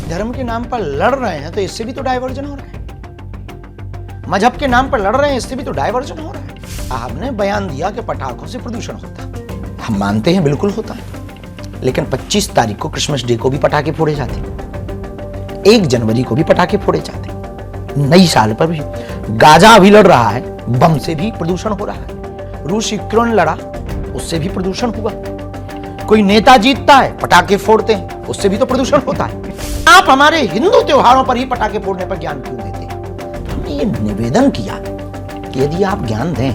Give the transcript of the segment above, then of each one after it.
धर्म के नाम पर लड़ रहे हैं तो इससे भी तो डायवर्जन हो रहा है। मजहब के नाम पर लड़ रहे हैं, इससे भी तो डायवर्जन हो रहा है। आपने बयान दिया कि पटाखों से प्रदूषण होता है, हम मानते हैं बिल्कुल होता है, लेकिन 25 तारीख को क्रिसमस डे को भी पटाखे फोड़े जाते, 1 जनवरी को भी पटाखे फोड़े जाते, नई साल पर भी। गाजा अभी लड़ रहा है, बम से भी प्रदूषण हो रहा है। रूस यूक्रेन लड़ा, उससे भी प्रदूषण हुआ। कोई नेता जीतता है, पटाखे फोड़ते हैं, उससे भी तो प्रदूषण होता है। आप हमारे हिंदू त्योहारों पर ही पटाखे फोड़ने पर ज्ञान क्यों देते हैं? हमने ये निवेदन किया कि यदि आप ज्ञान दें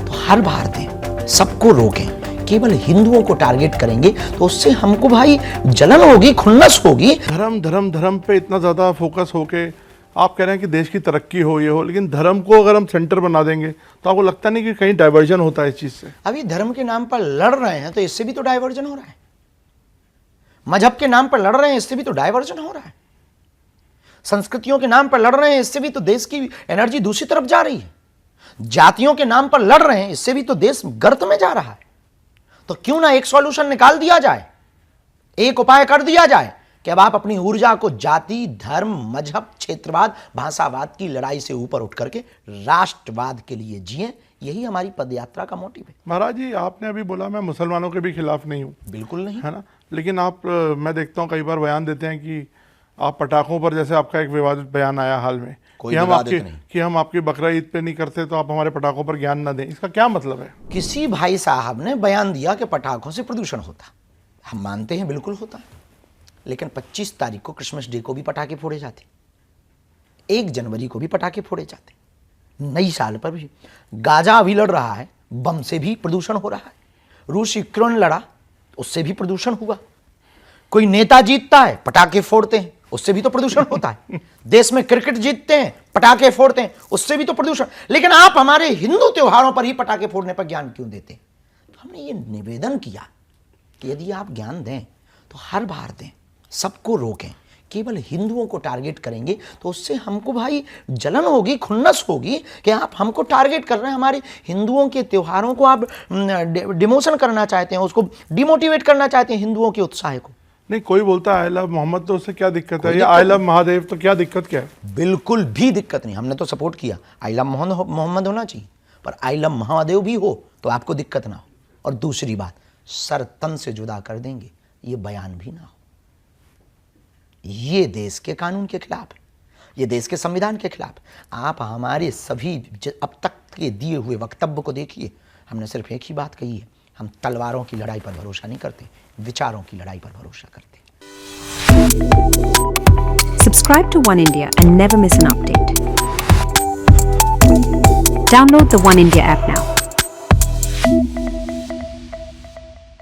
तो हर बार दें, सबको रोकें। केवल हिंदुओं को टारगेट करेंगे तो उससे हमको भाई जलन होगी, खुन्नस होगी। धर्म पे इतना ज्यादा फोकस होके आप कह रहे हैं कि देश की तरक्की हो, ये हो, लेकिन धर्म को अगर हम सेंटर बना देंगे तो आपको लगता नहीं कि कहीं डाइवर्जन होता है इस चीज से? अभी धर्म के नाम पर लड़ रहे हैं तो इससे भी तो डाइवर्जन हो रहा है। मजहब के नाम पर लड़ रहे हैं, इससे भी तो डाइवर्जन हो रहा है। संस्कृतियों के नाम पर लड़ रहे हैं, इससे भी तो देश की एनर्जी दूसरी तरफ जा रही है। जातियों के नाम पर लड़ रहे हैं, इससे भी तो देश गर्त में जा रहा है। तो क्यों ना एक सॉल्यूशन निकाल दिया जाए, एक उपाय कर दिया जाए कि अब आप अपनी ऊर्जा को जाति, धर्म, मजहब, क्षेत्रवाद, भाषावाद की लड़ाई से ऊपर उठ करके राष्ट्रवाद के लिए जिए। यही हमारी पदयात्रा का मोटिव है। महाराज जी, आपने अभी बोला मैं मुसलमानों के भी खिलाफ नहीं हूँ, बिल्कुल नहीं, है ना, लेकिन आप मैं देखता हूँ कई बार बयान देते हैं कि आप पटाखों पर, जैसे आपका एक विवादित बयान आया हाल में कोई कि हम आपकी बकरा ईद पे नहीं करते तो आप हमारे पटाखों पर ज्ञान ना दें, इसका क्या मतलब है? किसी भाई साहब ने बयान दिया कि पटाखों से प्रदूषण होता, हम मानते हैं बिल्कुल होता है, लेकिन 25 तारीख को क्रिसमस डे को भी पटाखे फोड़े जाते, 1 जनवरी को भी पटाखे फोड़े जाते, नई साल पर भी। गाजा अभी लड़ रहा है, बम से भी प्रदूषण हो रहा है। रूस यूक्रेन लड़ा, उससे भी प्रदूषण हुआ। कोई नेता जीतता है, पटाखे फोड़ते हैं, उससे भी तो प्रदूषण होता है। देश में क्रिकेट जीतते हैं, पटाखे फोड़ते हैं, उससे भी तो प्रदूषण। लेकिन आप हमारे हिंदू त्योहारों पर ही पटाखे फोड़ने पर ज्ञान क्यों देते हैं? तो हमने ये निवेदन किया कि यदि आप ज्ञान दें तो हर बार दें, सबको रोकें। केवल हिंदुओं को टारगेट करेंगे तो उससे हमको भाई जलन होगी, खुन्नस होगी कि आप हमको टारगेट कर रहे हैं। हमारे हिंदुओं के त्योहारों को आप डिमोशन करना चाहते हैं, उसको डिमोटिवेट करना चाहते हैं, हिंदुओं के उत्साह को। नहीं, कोई बोलता है आई लव मोहम्मद, तो उससे क्या दिक्कत है? या आई लव महादेव, तो क्या दिक्कत क्या है? बिल्कुल भी दिक्कत नहीं, हमने तो सपोर्ट किया। आई लव मोहम्मद होना चाहिए, पर आई लव महादेव भी हो तो आपको दिक्कत ना हो। और दूसरी बात, सर तन से जुदा कर देंगे, ये बयान भी ना हो। ये देश के कानून के खिलाफ है, ये देश के संविधान के खिलाफ है। आप हमारे सभी अब तक के दिए हुए वक्तव्य को देखिए, हमने सिर्फ एक ही बात कही है, हम तलवारों की लड़ाई पर भरोसा नहीं करते, विचारों की लड़ाई पर भरोसा करते। Subscribe to One India and never miss an update. Download the One India app now.